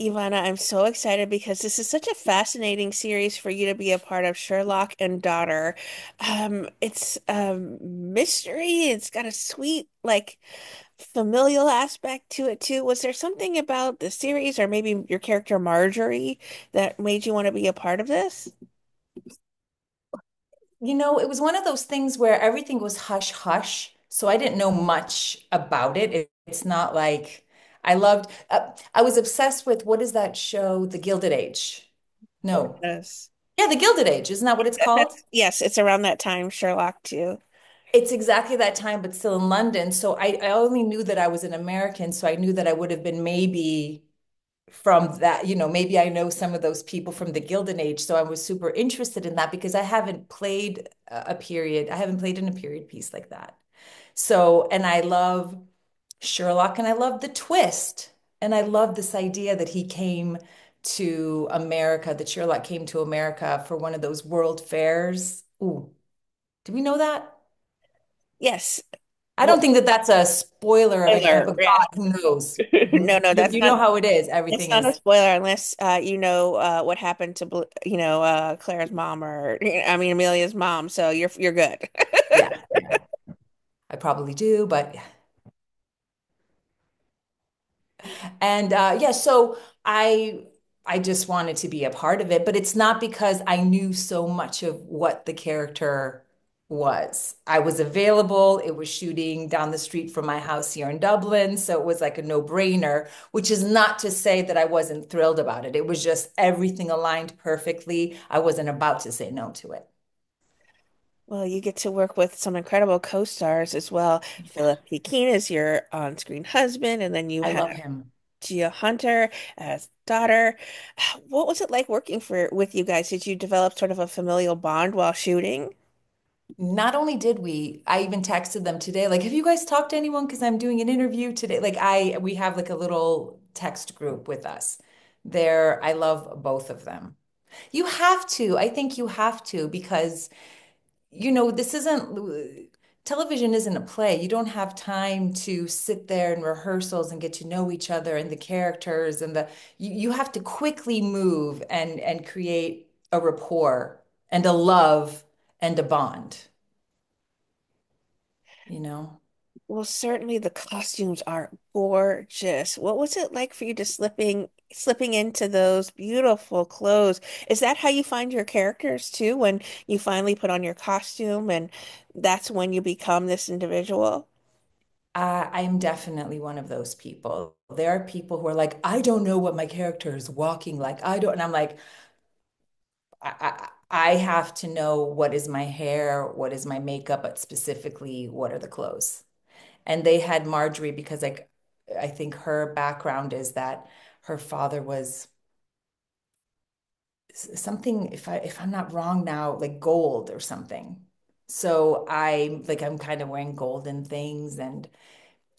Ivana, I'm so excited because this is such a fascinating series for you to be a part of, Sherlock and Daughter. It's mystery. It's got a sweet, like, familial aspect to it too. Was there something about the series or maybe your character Marjorie that made you want to be a part of this? It was one of those things where everything was hush hush, so I didn't know much about it. It's not like I was obsessed with what is that show, The Gilded Age? No. Yes. Yeah, The Gilded Age. Isn't that what it's called? That's yes, it's around that time, Sherlock too. It's exactly that time, but still in London. So I only knew that I was an American, so I knew that I would have been maybe from that, maybe I know some of those people from the Gilded Age. So I was super interested in that because I haven't played a period. I haven't played in a period piece like that. So, and I love Sherlock and I love the twist. And I love this idea that he came to America, that Sherlock came to America for one of those world fairs. Ooh, do we know that? Yes. I Well, don't think that that's a spoiler of anything, spoiler, but yeah. God, who knows? No, no, You, that's you not. know how it is. It's Everything not a is, spoiler unless you know what happened to Claire's mom or I mean Amelia's mom. So you're good. yeah, yeah. I probably do, but and yeah, so I I just wanted to be a part of it, but it's not because I knew so much of what the character was. I was available. It was shooting down the street from my house here in Dublin, so it was like a no-brainer, which is not to say that I wasn't thrilled about it. It was just everything aligned perfectly. I wasn't about to say no to it. Well, you get to work with some incredible co-stars as well. Philip P. Keane is your on-screen husband, and then you I have love him. Gia Hunter as daughter. What was it like working for with you guys? Did you develop sort of a familial bond while shooting? Not only did we, I even texted them today, like, have you guys talked to anyone? Because I'm doing an interview today. We have like a little text group with us there. I love both of them. You have to. I think you have to because, this isn't, television isn't a play. You don't have time to sit there in rehearsals and get to know each other and the characters and you have to quickly move and create a rapport and a love and a bond, you know? Well, certainly the costumes are gorgeous. What was it like for you to slipping into those beautiful clothes? Is that how you find your characters too, when you finally put on your costume and that's when you become this individual? I'm definitely one of those people. There are people who are like, I don't know what my character is walking like. I don't, and I'm like, I have to know what is my hair, what is my makeup, but specifically, what are the clothes? And they had Marjorie because like I think her background is that her father was something, if I'm not wrong now, like gold or something. So I'm kind of wearing golden things and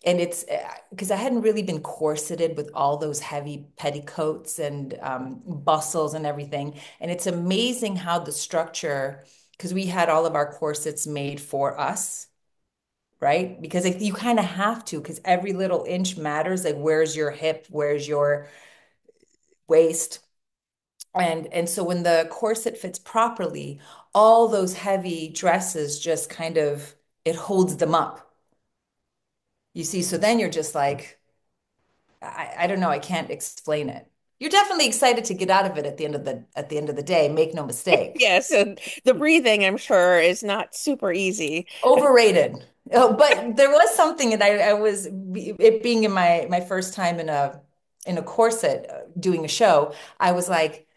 it's because I hadn't really been corseted with all those heavy petticoats and bustles and everything. And it's amazing how the structure, because we had all of our corsets made for us, right? Because like, you kind of have to, because every little inch matters. Like, where's your hip? Where's your waist? And so when the corset fits properly, all those heavy dresses just kind of it holds them up. You see, so then you're just like, I don't know, I can't explain it. You're definitely excited to get out of it at the end of the day, make no mistake. Yes, and the breathing, I'm sure, is not super easy. Overrated. Oh, but there was something, and I was it being in my first time in a corset doing a show. I was like,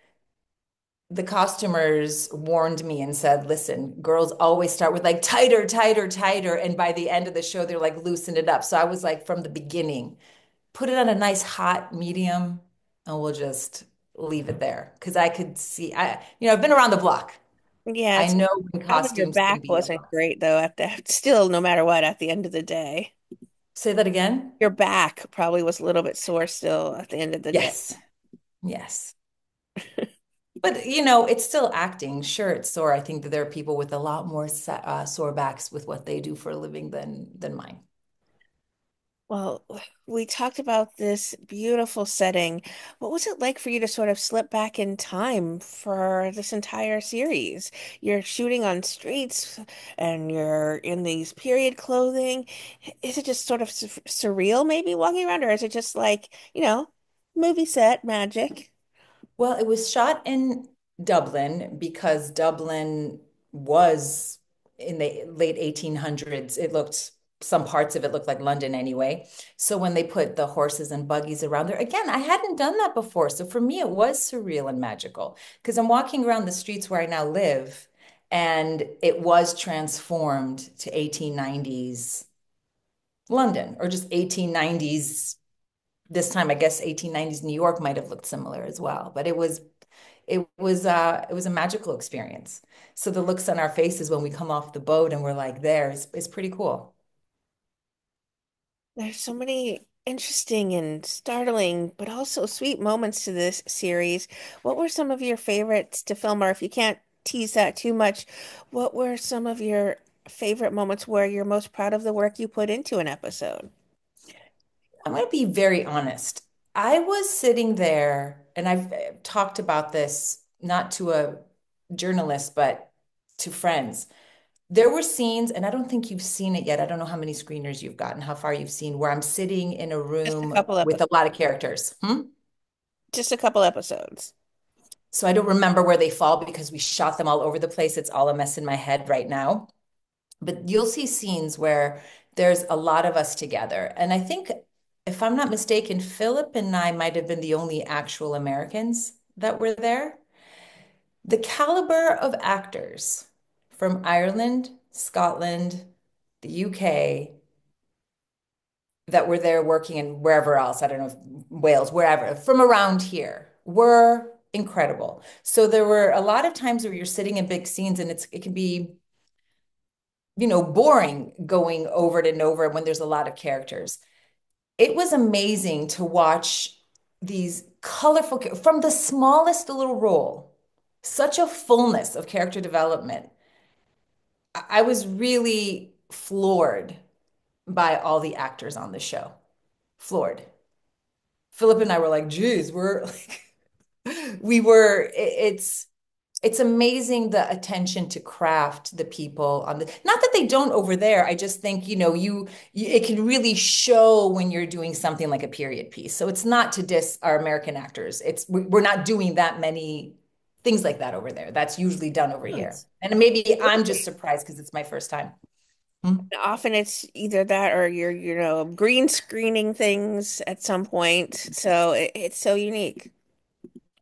the costumers warned me and said, listen, girls always start with like tighter, tighter, tighter, and by the end of the show, they're like loosen it up. So I was like, from the beginning, put it on a nice hot medium and we'll just leave it there because I could see I've been around the block. Yeah, I it's know when probably your costumes can back be wasn't great though at the still no matter what at the end of the day. say that again. Your back probably was a little bit sore still at the end of the day. Yes, yes, but it's still acting. Sure, it's sore. I think that there are people with a lot more sore backs with what they do for a living than mine. Well, we talked about this beautiful setting. What was it like for you to sort of slip back in time for this entire series? You're shooting on streets and you're in these period clothing. Is it just sort of surreal, maybe walking around, or is it just like, movie set magic? Well, it was shot in Dublin because Dublin was in the late 1800s. Some parts of it looked like London anyway. So when they put the horses and buggies around there, again, I hadn't done that before. So for me, it was surreal and magical because I'm walking around the streets where I now live, and it was transformed to 1890s London, or just 1890s. This time, I guess 1890s New York might have looked similar as well, but it was a magical experience. So the looks on our faces when we come off the boat and we're like there is pretty cool. There's so many interesting and startling, but also sweet moments to this series. What were some of your favorites to film, or if you can't tease that too much, what were some of your favorite moments where you're most proud of the work you put into an episode? I'm going to be very honest. I was sitting there, and I've talked about this not to a journalist, but to friends. There were scenes, and I don't think you've seen it yet. I don't know how many screeners you've gotten, how far you've seen, where I'm sitting in a Just a room couple with episodes. a lot of characters. Just a couple episodes. So I don't remember where they fall because we shot them all over the place. It's all a mess in my head right now. But you'll see scenes where there's a lot of us together. And I think, if I'm not mistaken, Philip and I might have been the only actual Americans that were there. The caliber of actors from Ireland, Scotland, the UK that were there working in wherever else, I don't know, if Wales, wherever, from around here were incredible. So there were a lot of times where you're sitting in big scenes and it can be, boring going over it and over when there's a lot of characters. It was amazing to watch these colorful, from the smallest little role, such a fullness of character development. I was really floored by all the actors on the show. Floored. Philip and I were like, geez, we're like, it's amazing the attention to craft the people on the, not that they don't over there. I just think, it can really show when you're doing something like a period piece. So it's not to diss our American actors. We're not doing that many things like that over there. That's usually done over here. Yes. And maybe I'm just surprised because it's my first time. Hmm. Often it's either that or you're, green screening things at some point. So it's so unique.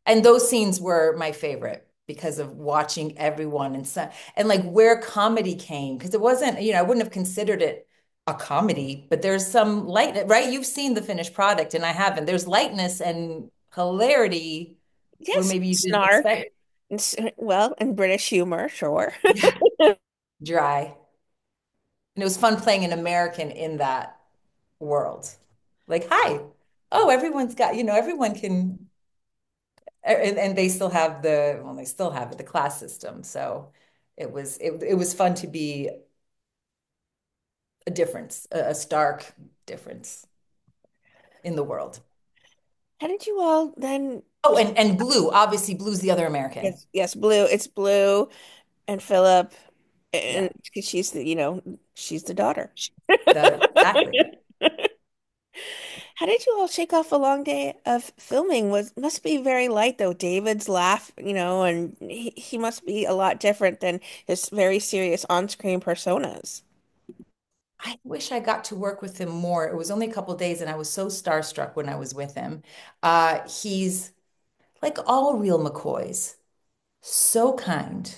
And those scenes were my favorite because of watching everyone and like where comedy came, because it wasn't, I wouldn't have considered it a comedy, but there's some light, right? You've seen the finished product and I haven't. There's lightness and hilarity where Yes, maybe you didn't snark. expect. Well, and British humor, sure. Yeah, dry. And it was fun playing an American in that world. Like, hi. Oh, everyone's got, everyone can, and they still have they still have it, the class system. So it was fun to be a difference, a stark difference in the world. How did you all then? Oh, and Blue, obviously Blue's the other American. Yes, yes, Blue. It's Blue and Philip, and Yeah. 'cause she's the daughter. Exactly. How did you all shake off a long day of filming? Was must be very light though. David's laugh, and he must be a lot different than his very serious on-screen personas. I wish I got to work with him more. It was only a couple days, and I was so starstruck when I was with him. He's like all real McCoys, so kind,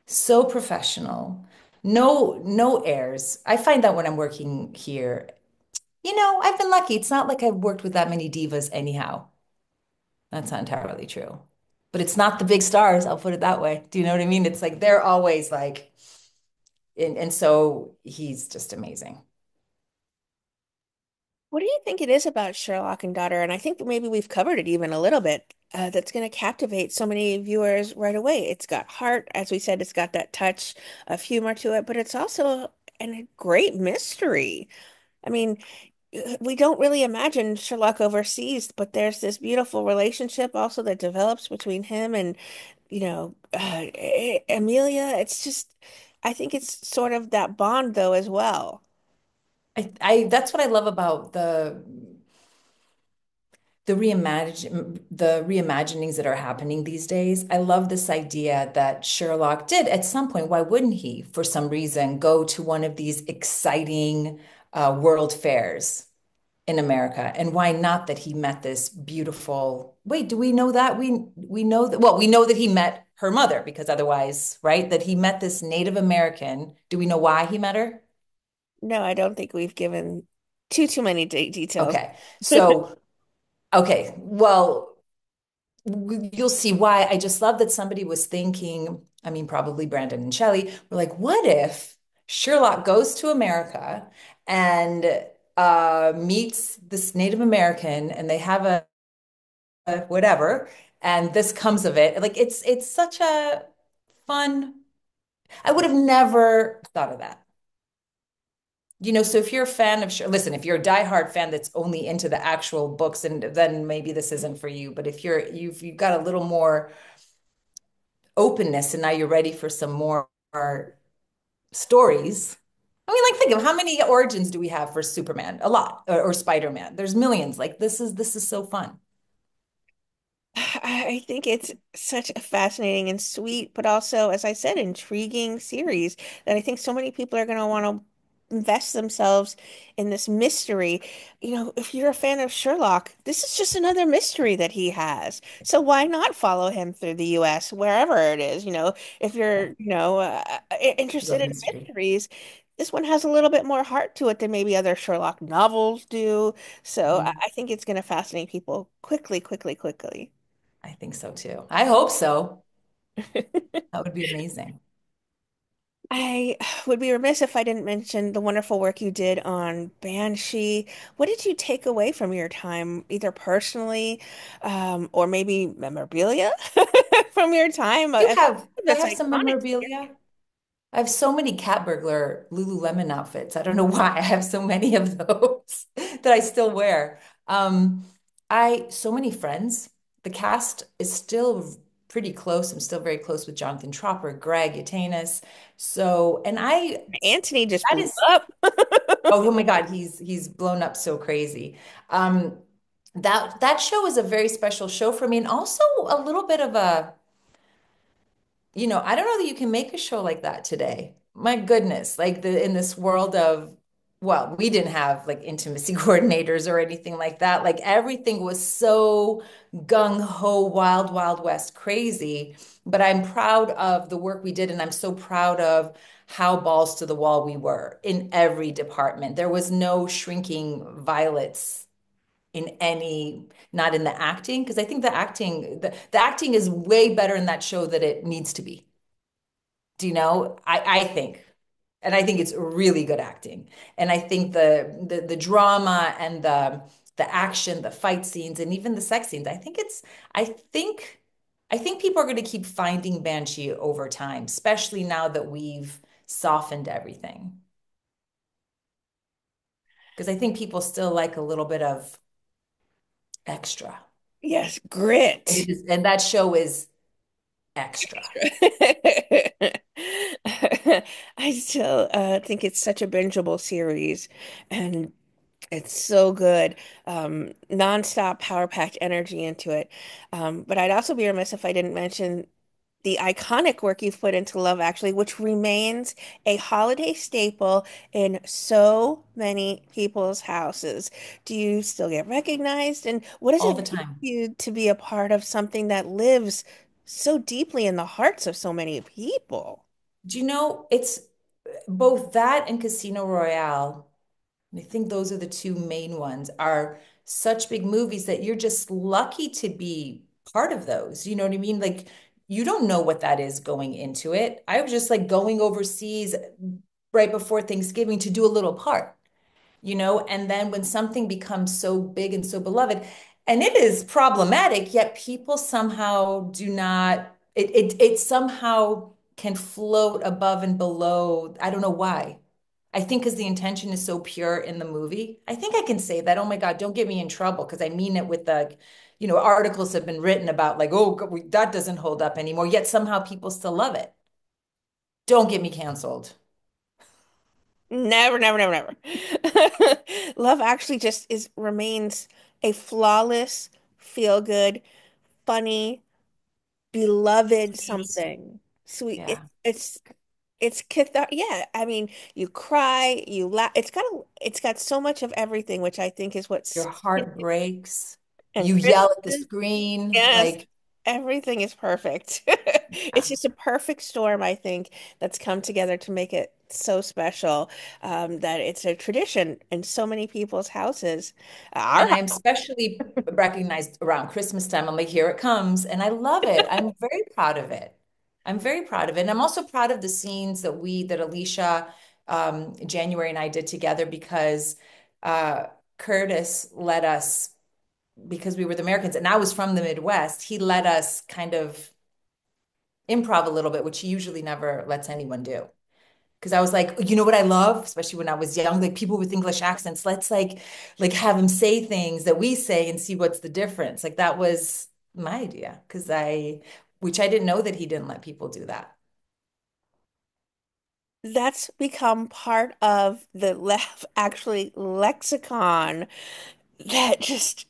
so professional, no airs. I find that when I'm working here, I've been lucky. It's not like I've worked with that many divas anyhow. That's not entirely true. But it's not the big stars, I'll put it that way. Do you know what I mean? It's like they're always like, and so he's just amazing. What do you think it is about Sherlock and Daughter? And I think maybe we've covered it even a little bit. That's going to captivate so many viewers right away. It's got heart, as we said, it's got that touch of humor to it, but it's also a great mystery. I mean, we don't really imagine Sherlock overseas, but there's this beautiful relationship also that develops between him and, Amelia. It's just, I think it's sort of that bond though as well. I that's what I love about the reimaginings that are happening these days. I love this idea that Sherlock did at some point, why wouldn't he, for some reason, go to one of these exciting world fairs in America? And why not that he met this beautiful, wait, do we know that? We know that, well, we know that he met her mother because otherwise, right? That he met this Native American. Do we know why he met her? No, I don't think we've given too many details. Okay. So, okay. Well, you'll see why. I just love that somebody was thinking, I mean, probably Brandon and Shelley were like, what if Sherlock goes to America and meets this Native American and they have a whatever, and this comes of it. Like it's such a fun. I would have never thought of that. So if you're a fan of, listen, if you're a diehard fan that's only into the actual books, and then maybe this isn't for you. But if you've got a little more openness and now you're ready for some more stories. I mean, like think of how many origins do we have for Superman? A lot, or Spider-Man. There's millions. Like this is so fun. I think it's such a fascinating and sweet, but also, as I said, intriguing series that I think so many people are going to want to invest themselves in this mystery. If you're a fan of Sherlock, this is just another mystery that he has. So why not follow him through the US, wherever it is? If Yeah, you're, interested love in mystery. mysteries, this one has a little bit more heart to it than maybe other Sherlock novels do. So I Mhm. I think it's going to fascinate people quickly, quickly, quickly. I think so too. I hope so. That would be amazing. I would be remiss if I didn't mention the wonderful work you did on Banshee. What did you take away from your time, either personally, or maybe memorabilia from your time? You I have, I That's have some iconic. memorabilia. I have so many cat burglar Lululemon outfits. I don't know why I have so many of those that I still wear. Um, so many friends. The cast is still pretty close. I'm still very close with Jonathan Tropper, Greg, Yatanis. So, and Anthony just that blew is, up. oh my God, he's blown up so crazy. Um, that show is a very special show for me, and also a little bit of a I don't know that you can make a show like that today. My goodness, like in this world of, well, we didn't have like intimacy coordinators or anything like that. Like everything was so gung ho, wild, wild west, crazy. But I'm proud of the work we did, and I'm so proud of how balls to the wall we were in every department. There was no shrinking violets in any, not in the acting, because I think the acting is way better in that show than it needs to be. Do you know? I think. And I think it's really good acting. And I think the drama and the action, the fight scenes, and even the sex scenes, I think I think people are going to keep finding Banshee over time, especially now that we've softened everything. Because I think people still like a little bit of extra. Yes, And grit. and that show is extra. I still think it's such a bingeable series, and it's so good. Nonstop power-packed energy into it. But I'd also be remiss if I didn't mention the iconic work you've put into Love Actually, which remains a holiday staple in so many people's houses. Do you still get recognized? And what does All it the mean to time. you to be a part of something that lives so deeply in the hearts of so many people? Do you know it's both that and Casino Royale? And I think those are the two main ones, are such big movies that you're just lucky to be part of those. You know what I mean? Like you don't know what that is going into it. I was just like going overseas right before Thanksgiving to do a little part, and then when something becomes so big and so beloved, and it is problematic, yet people somehow do not, it somehow can float above and below. I don't know why. I think because the intention is so pure in the movie. I think I can say that. Oh my God, don't get me in trouble because I mean it with the, articles have been written about like, oh, that doesn't hold up anymore. Yet somehow people still love it. Don't get me canceled. Never, never, never, never. Love Actually just is remains a flawless, feel good, funny, beloved Sweet. something. Sweet. Yeah. It's cathar yeah, I mean, you cry, you laugh. It's got so much of everything, which I think is Your what's heart breaks. and You yell at the Christmas. screen. Yes, Like, everything is perfect. It's just a perfect storm, I think, that's come together to make it so special, that it's a tradition in so many people's houses. Our and I'm especially recognized around Christmas time. I'm like, here it comes. And I love it. I'm very proud of it. I'm very proud of it. And I'm also proud of the scenes that Alicia, January and I did together because uh, Curtis let us, because we were the Americans and I was from the Midwest, he let us kind of improv a little bit, which he usually never lets anyone do. Because I was like, you know what I love, especially when I was young, like people with English accents, let's like have them say things that we say and see what's the difference. Like that was my idea, which I didn't know that he didn't let people do that. That's become part of the actually lexicon that just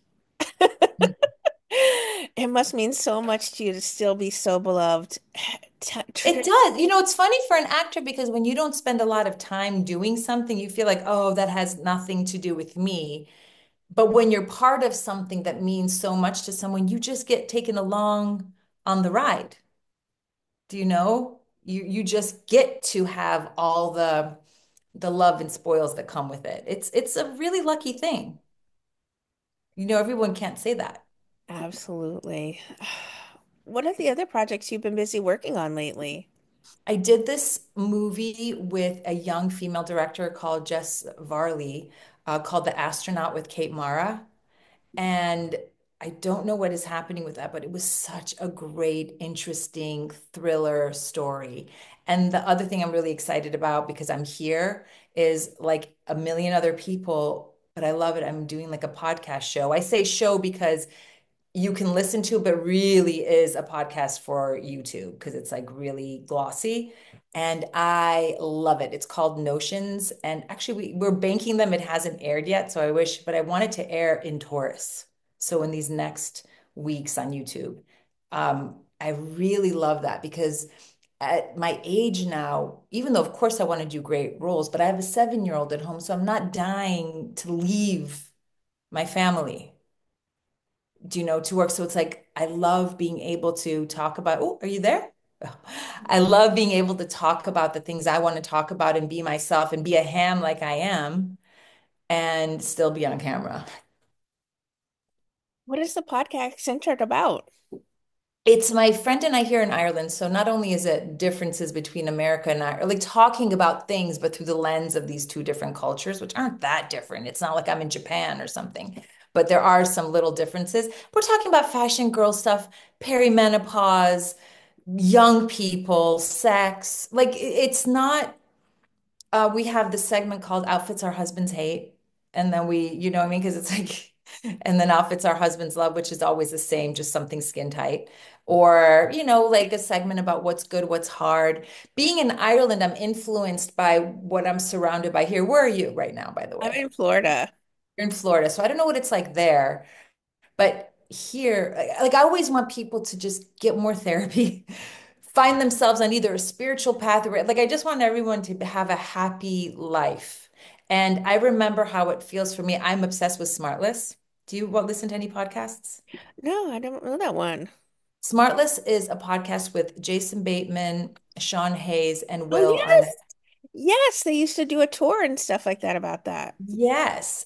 it must mean so much to you to still be so beloved. It does. It's funny for an actor because when you don't spend a lot of time doing something, you feel like, oh, that has nothing to do with me. But when you're part of something that means so much to someone, you just get taken along on the ride. Do you know? You just get to have all the love and spoils that come with it. It's a really lucky thing. Everyone can't say that. Absolutely. What are the other projects you've been busy working on lately? I did this movie with a young female director called Jess Varley, called The Astronaut with Kate Mara. And I don't know what is happening with that, but it was such a great, interesting thriller story. And the other thing I'm really excited about because I'm here is like a million other people, but I love it. I'm doing like a podcast show. I say show because you can listen to, but really is a podcast for YouTube because it's like really glossy. And I love it. It's called Notions. And actually, we're banking them. It hasn't aired yet. So I wish, but I want it to air in Taurus. So in these next weeks on YouTube. I really love that because at my age now, even though, of course, I want to do great roles, but I have a 7-year-old at home. So I'm not dying to leave my family to work. So it's like I love being able to talk about, oh, are you there? I love being able to talk about the things I want to talk about and be myself and be a ham like I am and still be on camera. What is the podcast centered about? It's my friend and I here in Ireland. So not only is it differences between America and Ireland, like talking about things, but through the lens of these two different cultures, which aren't that different. It's not like I'm in Japan or something, but there are some little differences. We're talking about fashion girl stuff, perimenopause, young people, sex. Like it's not we have this segment called Outfits Our Husbands Hate. And then you know what I mean? Because it's like, and then Outfits Our Husbands Love, which is always the same, just something skin tight. Or, like a segment about what's good, what's hard. Being in Ireland, I'm influenced by what I'm surrounded by here. Where are you right now, by the I'm way? in Florida. You're in Florida. So I don't know what it's like there. But here, like I always want people to just get more therapy, find themselves on either a spiritual path or like I just want everyone to have a happy life. And I remember how it feels for me. I'm obsessed with Smartless. Do you listen to any podcasts? No, I don't know that one. Smartless is a podcast with Jason Bateman, Sean Hayes, and Oh, Will Arnett. yes. Yes, they used to do a tour and stuff like that about that. Yes.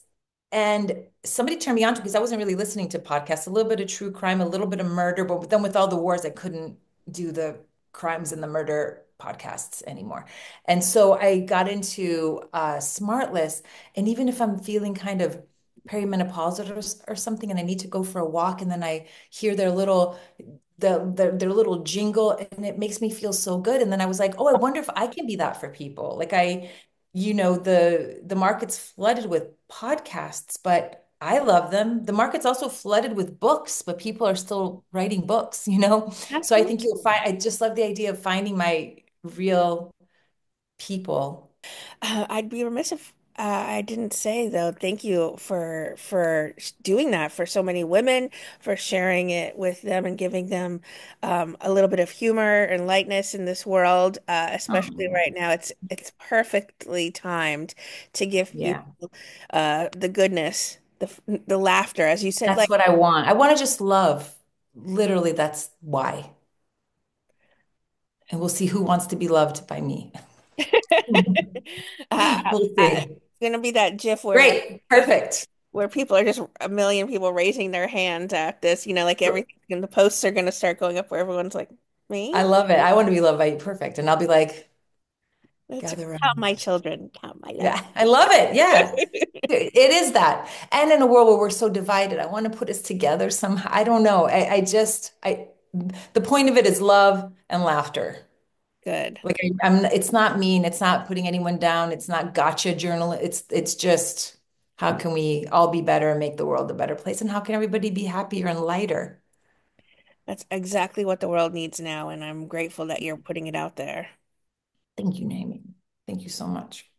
And somebody turned me on to because I wasn't really listening to podcasts, a little bit of true crime, a little bit of murder, but then with all the wars, I couldn't do the crimes and the murder podcasts anymore. And so I got into Smartless. And even if I'm feeling kind of perimenopausal or something and I need to go for a walk and then I hear their little jingle and it makes me feel so good. And then I was like, oh, I wonder if I can be that for people. Like the market's flooded with podcasts, but I love them. The market's also flooded with books, but people are still writing books. So I think Absolutely. you'll find, I just love the idea of finding my real people. I'd be remiss if I didn't say though, thank you for doing that for so many women, for sharing it with them and giving them a little bit of humor and lightness in this world, especially Oh, right now. It's perfectly timed to give yeah. people the goodness, the laughter, as you said, That's like what I want. I want to just love. Literally, that's why. And we'll see who wants to be loved by me. We'll see. it's gonna be that GIF Great. Perfect. where people are just a million people raising their hands at this, like everything, and the posts are going to start going up where everyone's like, I me? love it. I want to be loved by you. Perfect. And I'll be like, That's gather count around. my children, count my love. Yeah, I love it. Yeah. It is that. And in a world where we're so divided, I want to put us together somehow. I don't know. The point of it is love and laughter. Good. Like it's not mean. It's not putting anyone down. It's not gotcha journal. It's just how can we all be better and make the world a better place? And how can everybody be happier and lighter? That's exactly what the world needs now, and I'm grateful that you're putting it out there. Thank you, Naomi. Thank you so much.